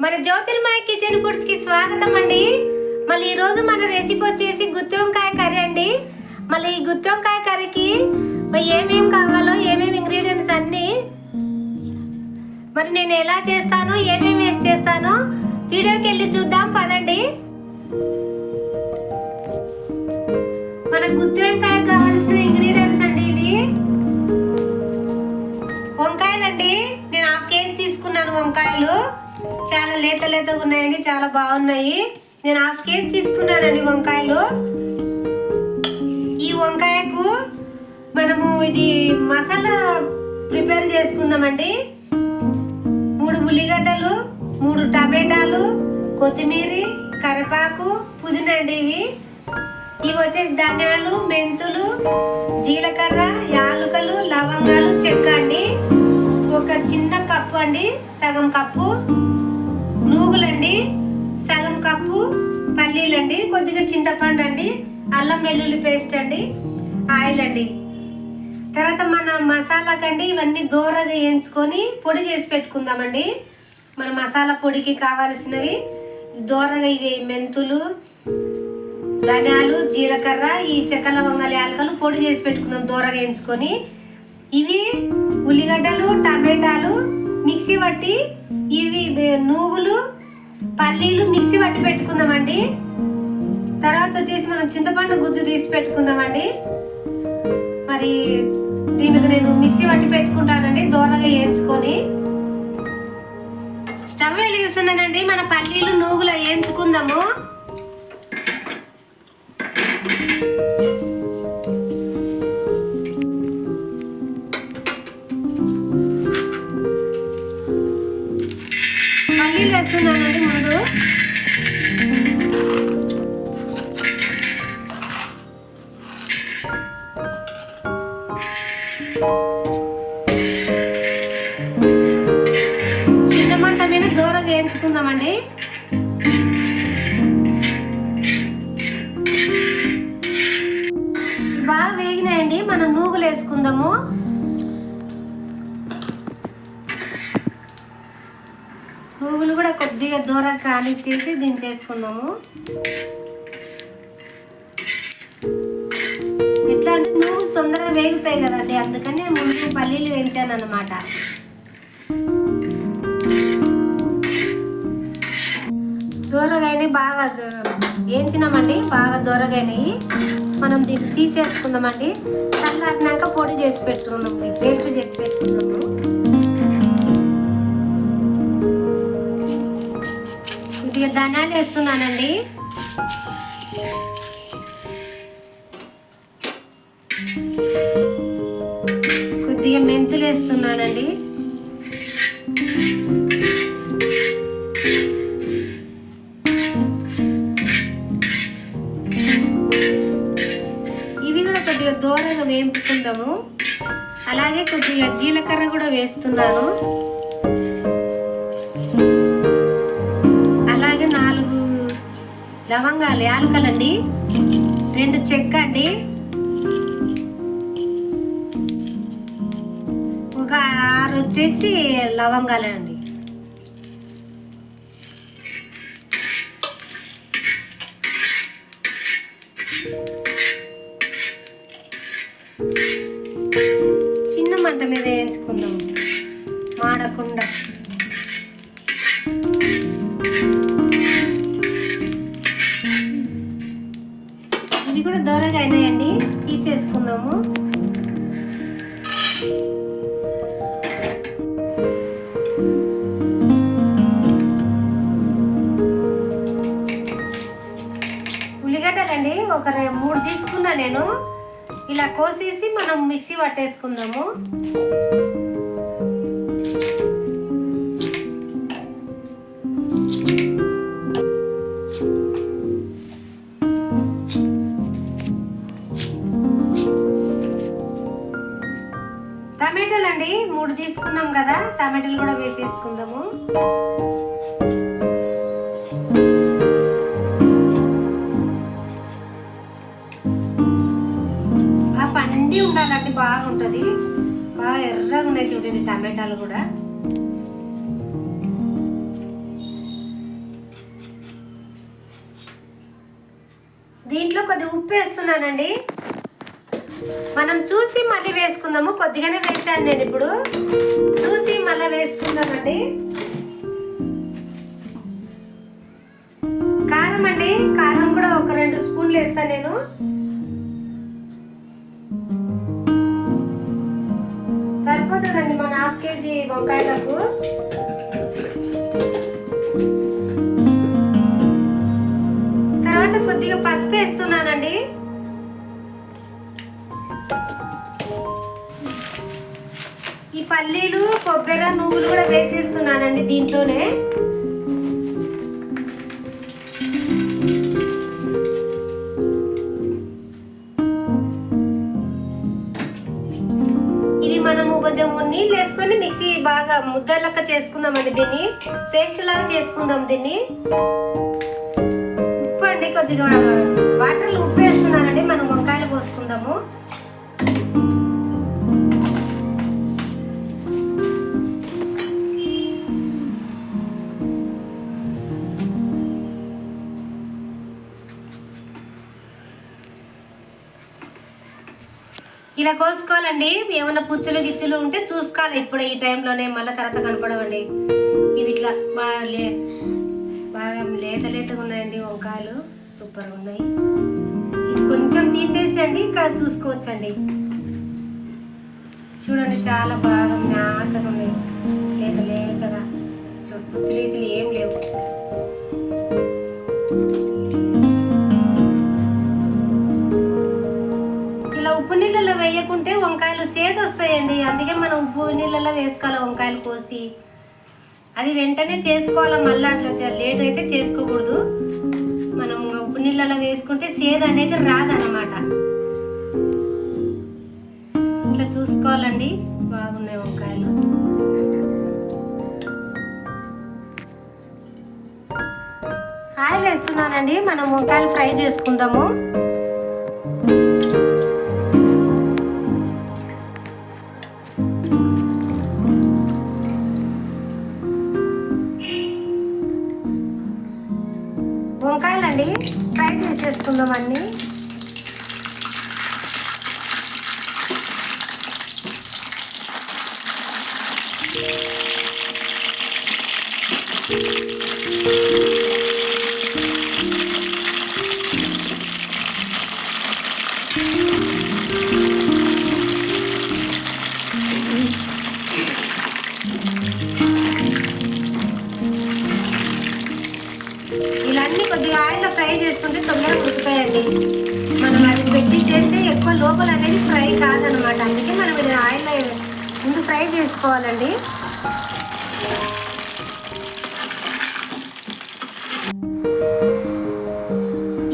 మన జ్యోతిర్మయ kitchen foods కి స్వాగతం అండి. మళ్ళీ ఈ రోజు మన రెసిపీ వచ్చేసి గుత్తి వంకాయ కర్రీ అండి. మళ్ళీ ఈ గుత్తి వంకాయ కర్రీకి ఏమేమి కావాలో ఏమేమి ఇంగ్రీడియంట్స్ అన్నీ మరి నేను ఎలా చేస్తానో ఏమేమి వేసి చేస్తానో వీడియోకి వెళ్ళి చూద్దాం పదండి. మన గుత్తి వంకాయ కావాల్సిన ఇంగ్రీడియంట్స్ అండి ఇవి. వంకాయలండి, నేను 1/2 కేజీ తీసుకున్నాను. వంకాయలు చాలా లేత లేతగా ఉన్నాయండి, చాలా బాగున్నాయి. నేను 1/2 కేజీ తీసుకున్నానండి వంకాయలు. ఈ వంకాయకు మనము ఇది మసాలా ప్రిపేర్ చేసుకుందామండి. 3 ఉల్లిగడ్డలు, 3 టమాటాలు, కొత్తిమీర, కరివేపాకు, పుదీనా అండి. ఇవి వచ్చేసి ధనియాలు, మెంతులు, జీలకర్ర, యాలకులు, లవంగాలు, చెక్క అండి. ఒక చిన్న కప్పు అండి, సగం కప్పు నూగులండి, సగం కప్పు పల్లీలండి, కొద్దిగా చింతపండు అండి, అల్లం వెల్లుల్లి పేస్ట్ అండి, ఆయిల్ అండి. తర్వాత మన మసాలాకండి ఇవన్నీ దూరగా వేయించుకొని పొడి చేసి పెట్టుకుందామండి. మన మసాలా పొడికి కావాల్సినవి దూరగా ఇవి మెంతులు, ధనియాలు, జీలకర్ర, ఈ చెక్క లవంగాలు, యాలకులు పొడి చేసి పెట్టుకుందాం దూరగా వేయించుకొని. ఇవి ఉల్లిగడ్డలు, టమాటాలు మిక్సీ పట్టి, ఇవి నూగులు, పల్లీలు మిక్సీ పట్టి పెట్టుకుందామండి. తర్వాత వచ్చేసి మనం చింతపండు గుజ్జు తీసి పెట్టుకుందామండి. మరి దీనికి నేను మిక్సీ పట్టి పెట్టుకుంటానండి దూరగా వేయించుకొని. స్టవ్ వెలిగిస్తున్నానండి. మన పల్లీలు నూగులు వేయించుకుందాము. పల్లీలు వేస్తున్నానండి ముందు. చిన్న మంట మీద దూరంగా వేయించుకుందామండి. బాగా వేగినాయండి. మనం నూగులు వేసుకుందాము. నూగులు కూడా కొద్దిగా దూరంగా కానిచ్చేసి దించేసుకుందాము. ఎట్లా అంటే నూగులు తొందరగా వేగుతాయి కదండి, అందుకని ముందు పల్లీలు వేయించాను అన్నమాట. దూరగా అయినాయి, బాగా వేయించినామండి, బాగా దూరగా అయినాయి. మనం దీన్ని తీసేసుకుందామండి. చల్లారినాక పొడి చేసి పెట్టుకుందాం, పేస్ట్ చేసి పెట్టుకుందాము. కొద్దిగా ధనియాలు వేస్తున్నానండి. కొద్దిగా మెంతులు వేస్తున్నానండి. ఇవి కూడా కొద్దిగా దూరంగా వేపుకుందాము. అలాగే కొద్దిగా జీలకర్ర కూడా వేస్తున్నాను. అలాగే 4 లవంగాలు, యాలకలండి, 2 చెక్క అండి, ఒక 6 వచ్చేసి లవంగాలండి. చిన్న మంట మీద వేయించుకుందాం మాడకుండా. ఇవి కూడా దూరంగా అయినాయండి, తీసేసుకుందాము. ఉల్లిగడ్డలండి ఒక 3 తీసుకున్నా నేను. ఇలా కోసేసి మనం మిక్సీ పట్టేసుకుందాము. టమాటాలు అండి 3 తీసుకున్నాం కదా, టమాటాలు కూడా వేసేసుకుందాము. పండి ఉండాలండి, బాగుంటుంది. బాగా ఎర్రగా ఉన్నాయి చూడండి టమాటాలు కూడా. కొద్దిగా ఉప్పు వేస్తున్నానండి. మనం చూసి మళ్ళీ వేసుకుందాము. కొద్దిగానే వేసాను నేను, ఇప్పుడు చూసి మళ్ళీ వేసుకుందామండి. కారం అండి, కారం కూడా ఒక 2 స్పూన్లు వేస్తాను నేను. సరిపోతుందండి మన 1/2 కేజీ వంకాయలకు. తర్వాత కొద్దిగా పసుపు వేస్తున్నానండి. ఈ పల్లీలు, కొబ్బరి, నువ్వులు కూడా వేసేస్తున్నానండి దీంట్లోనే. మనము కొంచెం నీళ్ళు వేసుకొని మిక్సీ బాగా ముద్దలక్క చేసుకుందామండి. దీన్ని పేస్ట్ లాగా చేసుకుందాం. దీన్ని ఉప్పు అండి, కొద్దిగా వాటర్లో ఉప్పు వేస్తున్నానండి. మనం వంకాయలు పోసుకుందాము. ఇలా కోసుకోవాలండి. ఏమన్నా పుచ్చులు గిచ్చులు ఉంటే చూసుకోవాలి ఇప్పుడు ఈ టైంలోనే, మళ్ళీ తర్వాత కనపడవండి. ఇవి ఇట్లా బాగా లేతగా ఉన్నాయండి వంకాయలు, సూపర్గా ఉన్నాయి. ఇది కొంచెం తీసేసండి, ఇక్కడ చూసుకోవచ్చండి. చూడండి చాలా బాగా నాతగా ఉన్నాయి, లేతగా. పుచ్చులు గిచ్చులు ఏం లేవు. ఉప్పు నీళ్ళలో వేయకుంటే వంకాయలు సేదు వస్తాయండి. అందుకే మనం ఉప్పు నీళ్ళలో వేసుకోవాలి వంకాయలు కోసి. అది వెంటనే చేసుకోవాలి, మళ్ళీ అట్లా లేట్ అయితే చేసుకోకూడదు. మనం ఉప్పు నీళ్ళలో వేసుకుంటే సేదు అనేది రాదన్నమాట. ఇట్లా చూసుకోవాలండి. బాగున్నాయి వంకాయలు. ఆయిల్ వేస్తున్నానండి. మనం వంకాయలు ఫ్రై చేసుకుందాము. వంకాయలండి ఫ్రై చేసేసుకుందాం అన్నీ. ఇలాంటి కొద్దిగా ఆయిల్లో ఫ్రై చేసుకుంటే తొందరగా ఉడుకుతాయండి. మనం అది పెట్టి చేస్తే ఎక్కువ లోపల అనేది ఫ్రై కాదనమాట. అందుకే మనం ఇది ఆయిల్లో ముందు ఫ్రై చేసుకోవాలండి.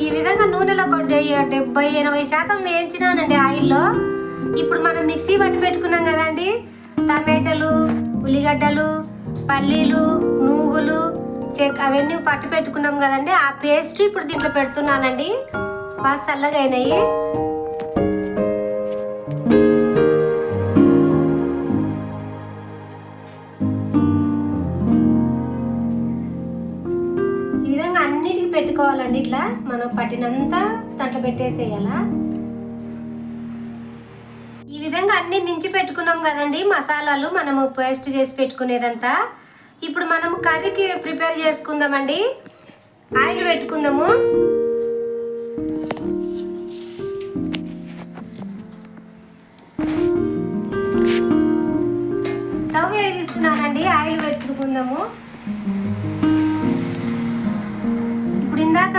ఈ విధంగా నూనెలో 70-80% వేయించినానండి ఆయిల్లో. ఇప్పుడు మనం మిక్సీ పట్టి పెట్టుకున్నాం కదండి, టమాటాలు, ఉల్లిగడ్డలు, పల్లీలు, నువ్వులు, అవన్నీ పట్టు పెట్టుకున్నాం కదండి, ఆ పేస్ట్ ఇప్పుడు దీంట్లో పెడుతున్నానండి. బాగా చల్లగా అయినాయి. ఈ విధంగా అన్నిటికీ పెట్టుకోవాలండి. ఇట్లా మనం పట్టినంతా దాంట్లో పెట్టేసేయాలా. ఈ విధంగా అన్ని నించి పెట్టుకున్నాం కదండి మసాలాలు, మనము పేస్ట్ చేసి పెట్టుకునేదంతా. ఇప్పుడు మనము కర్రీకి ప్రిపేర్ చేసుకుందామండి. ఆయిల్ పెట్టుకుందాము. స్టవ్ వేసిస్తున్నానండి. ఆయిల్ పెట్టుకుందాము. ఇప్పుడు ఇందాక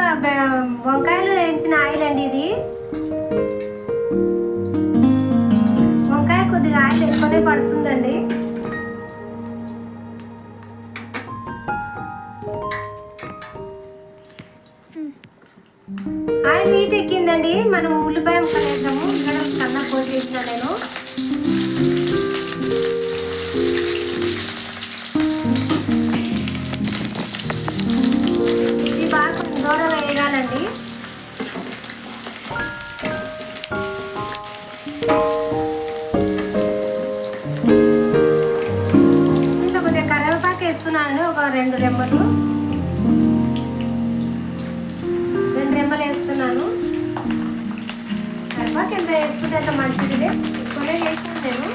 వంకాయలు వేయించిన ఆయిల్ అండి ఇది. వంకాయ కొద్దిగా ఆయిల్ ఎక్కువనే పడుతుందండి. ఆయిల్ హీట్ ఎక్కిందండి. మనం ఉల్లిపాయ ముక్కలు వేద్దాము. ఇక్కడ సన్న కోసి వేసిన నేను. ఇది బాగా కొంచెం దూరంగా వేయాలండి. ఇంట్లో కొద్దిగా కరివేపాకు వేస్తున్నాను, ఒక 2 రెమ్మలు వేస్తున్నాను. వేసుకుంటే అంత మంచిది. ఎక్కువనే వేసుకుంటాను నేను.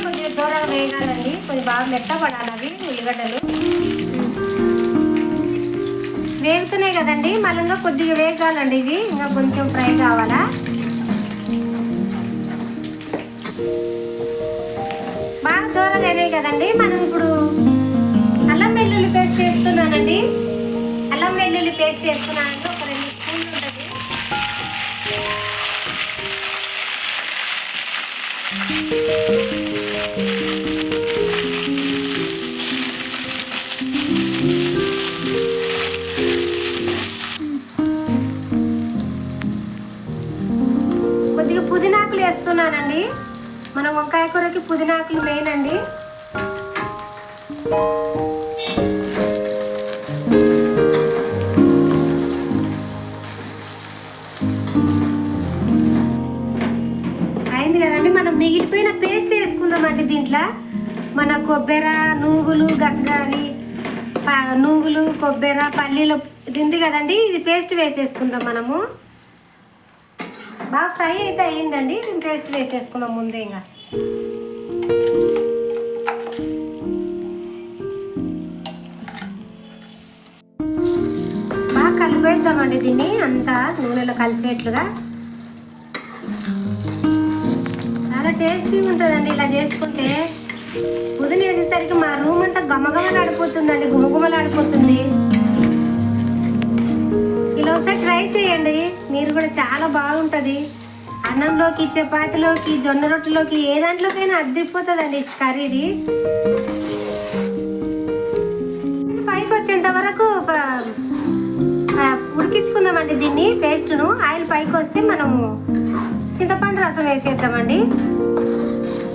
కొద్దిగా దూరంగా వేయాలండి, కొద్దిగా బాగా మెత్తపడాలి అవి ఉల్లిగడ్డలు. వేగుతున్నాయి కదండి, మళ్ళీ ఇంకా కొద్దిగా వేగాలండి ఇవి, ఇంకా కొంచెం ఫ్రై కావాలా. బాగా దూరంగా అయినాయి కదండి. మనం ఇప్పుడు అల్లం వెల్లుల్లి పేస్ట్ చేస్తున్నానండి. అల్లం వెల్లుల్లి పేస్ట్ చేస్తున్నానండి, ఒక 2 స్పూన్లు ఉంటుంది. కొద్దిగా పుదీనాకులు వేస్తున్నానండి. మన వంకాయ కూరకి పుదీనాకులు మెయిన్ అండి. అయింది కదండి, మనం మిగిలిపోయిన పేస్ట్ వేసుకుందామండి దీంట్లో. మన కొబ్బరి, నువ్వులు, గసగసాలు, నువ్వులు, కొబ్బరి, పల్లీలు ఇది ఉంది కదండి, ఇది పేస్ట్ వేసేసుకుందాం మనము. బాగా ఫ్రై అయితే అయ్యిందండి, మేము పేస్ట్ వేసేసుకున్నాం ముందే. ఇంకా బాగా కలిపేద్దామండి దీన్ని అంతా నూనెలో కలిసేట్లుగా. చాలా టేస్టీగా ఉంటుందండి ఇలా చేసుకుంటే. పుదీనా వేసేసరికి మా రూమ్ అంతా గమగమలాడిపోతుందండి, గుమగుమలాడిపోతుంది. ఇలా ఒకసారి ట్రై చేయండి మీరు కూడా, చాలా బాగుంటుంది. అన్నంలోకి, చపాతీలోకి, జొన్న రొట్టెలోకి, ఏ దాంట్లోకైనా అద్దిపోతుందండి కర్రీది. పైకి వచ్చేంత వరకు ఉడికించుకుందామండి దీన్ని, పేస్ట్ను. ఆయిల్ పైకి వస్తే మనము చింతపండు రసం వేసేద్దామండి.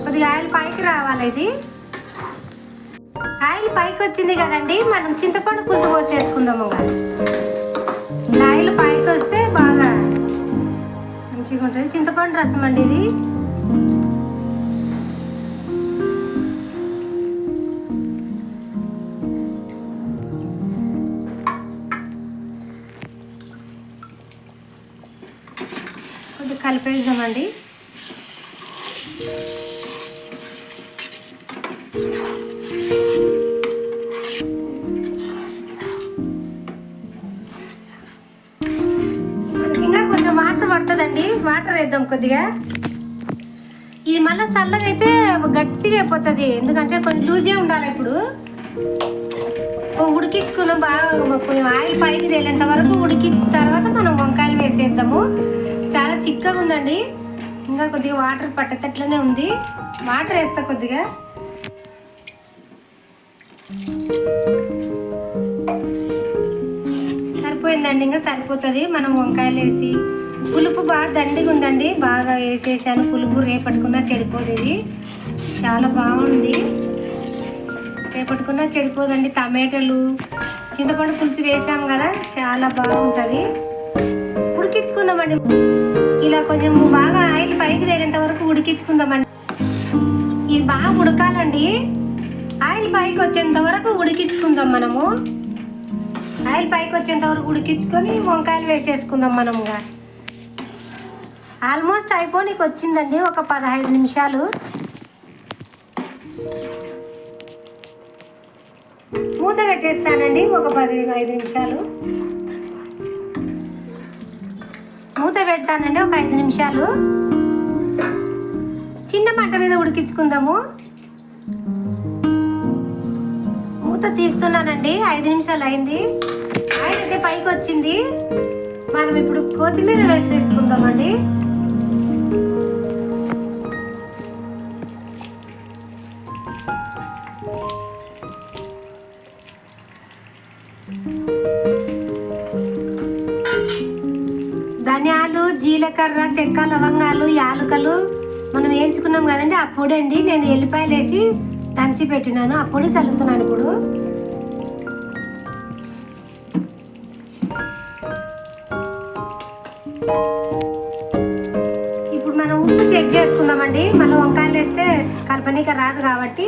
కొద్దిగా ఆయిల్ పైకి రావాలి. ఇది ఆయిల్ పైకి వచ్చింది కదండి, మనం చింతపండు పులుసు పోసేసుకుందాము. ఆయిల్ పైకి వస్తే బాగా మంచిగా ఉంటుంది. చింతపండు రసం అండి ఇది. కొద్దిగా కలిపేద్దామండి. వాటర్ పడుతుందండి, వాటర్ వేద్దాం కొద్దిగా. ఇది మళ్ళీ చల్లగా అయితే గట్టిగా అయిపోతుంది, ఎందుకంటే కొంచెం లూజే ఉండాలి. ఇప్పుడు ఉడికించుకుందాం బాగా, కొంచెం ఆయిల్ పైకి తేలేంత వరకు ఉడికించిన తర్వాత మనం వంకాయలు వేసేద్దాము. చాలా చిక్కగా ఉందండి, ఇంకా కొద్దిగా వాటర్ పట్టేటట్లనే ఉంది. వాటర్ వేస్తా కొద్దిగా. సరిపోయిందండి, ఇంకా సరిపోతుంది. మనం వంకాయలు వేసి, పులుపు బాగా దండిగా ఉందండి, బాగా వేసేసాను పులుపు. రేపట్టుకున్నా చెడిపోదు, ఇది చాలా బాగుంది. రేపట్టుకున్నా చెడిపోదండి. టమాటాలు, చింతపండు పులుసు వేసాము కదా, చాలా బాగుంటుంది. ఉడికించుకుందామండి ఇలా, కొంచెం బాగా ఆయిల్ పైకి తేలేంత వరకు ఉడికించుకుందామండి. ఇది బాగా ఉడకాలండి, ఆయిల్ పైకి వచ్చేంత వరకు ఉడికించుకుందాం మనము. ఆయిల్ పైకి వచ్చేంత వరకు ఉడికించుకొని వంకాయలు వేసేసుకుందాం మనముగా. ఆల్మోస్ట్ అయిపోనికి వచ్చిందండి, ఒక 15 నిమిషాలు. మూత పెట్టేస్తానండి ఒక 15 నిమిషాలు. మూత పెడతానండి ఒక 5 నిమిషాలు. చిన్న మంట మీద ఉడికించుకుందాము. మూత తీస్తున్నానండి, 5 నిమిషాలు అయింది. ఆయిల్ అయితే పైకి వచ్చింది. మనం ఇప్పుడు కొత్తిమీర వేసేసుకుందామండి. ధనియాలు, జీలకర్ర, చెక్క, లవంగాలు, యాలకులు మనం వేయించుకున్నాం కదండి, ఆ పొడి అండి. నేను ఎల్లిపాయలు వేసి దంచి పెట్టినాను, ఆ పొడి చల్లుతున్నాను ఇప్పుడు. ఇప్పుడు మనం ఉప్పు చెక్ చేసుకుందామండి. మళ్ళీ వంకాయలు వేస్తే చెప్పనీక రాదు కాబట్టి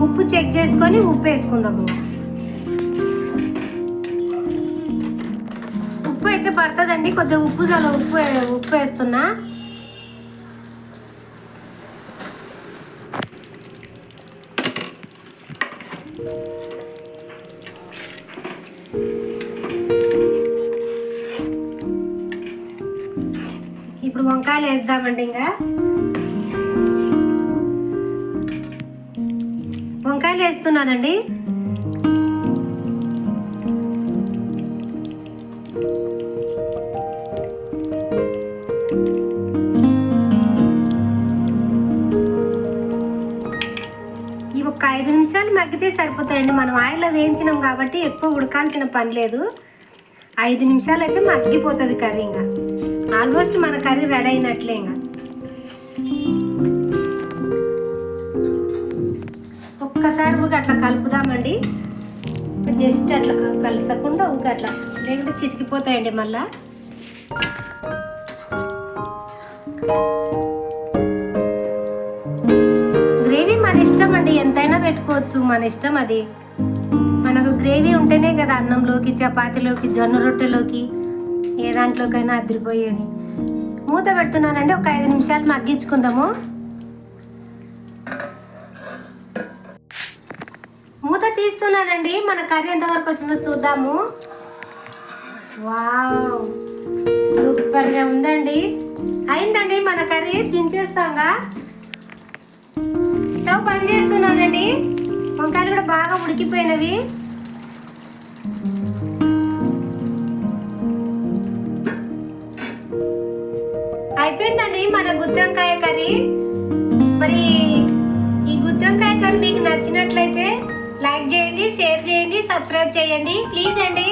ఉప్పు చెక్ చేసుకొని ఉప్పు వేసుకుందాము. ఉప్పు అయితే పడుతుందండి, కొద్దిగా ఉప్పు చాలా ఉప్పు వేస్తున్నా. ఇప్పుడు వంకాయలు వేద్దామండి. ఇంకా వంకాయలు వేస్తున్నానండి. ఇవి ఒక 5 నిమిషాలు మగ్గితే సరిపోతాయండి. మనం ఆయిల్లో వేయించినాం కాబట్టి ఎక్కువ ఉడకాల్సిన పని లేదు. 5 నిమిషాలు అయితే మగ్గిపోతుంది కర్రీ. ఇంకా ఆల్మోస్ట్ మన కర్రీ రెడీ అయినట్లే. ఇంకా ఒక్కసారి ఊగ అట్లా కలుపుదామండి. జస్ట్ అట్లా కలచకుండా ఊగ అట్లా, లేకుంటే చితికిపోతాయండి మళ్ళా. గ్రేవీ మన ఇష్టం అండి, ఎంతైనా పెట్టుకోవచ్చు, మన ఇష్టం అది. మనకు గ్రేవీ ఉంటేనే కదా అన్నంలోకి, చపాతీలోకి, జొన్న రొట్టెలోకి, ఏ దాంట్లోకైనా అదిరిపోయేది. మూత పెడుతున్నానండి, ఒక 5 నిమిషాలు మగ్గించుకుందాము. మూత తీస్తున్నానండి, మన కర్రీ ఎంతవరకు వచ్చిందో చూద్దాము. వావ్, సూపర్గా ఉందండి. అయిందండి మన కర్రీ, దించేస్తాంగా. స్టవ్ బంద్ చేస్తున్నానండి. వంకాయలు కూడా బాగా ఉడికిపోయినవి. అయిపోయిందండి మన గుత్తి వంకాయ కర్రీ. మరి ఈ గుత్తి వంకాయ కర్రీ మీకు నచ్చినట్లయితే లైక్ చేయండి, షేర్ చేయండి, సబ్స్క్రైబ్ చేయండి ప్లీజ్ అండి.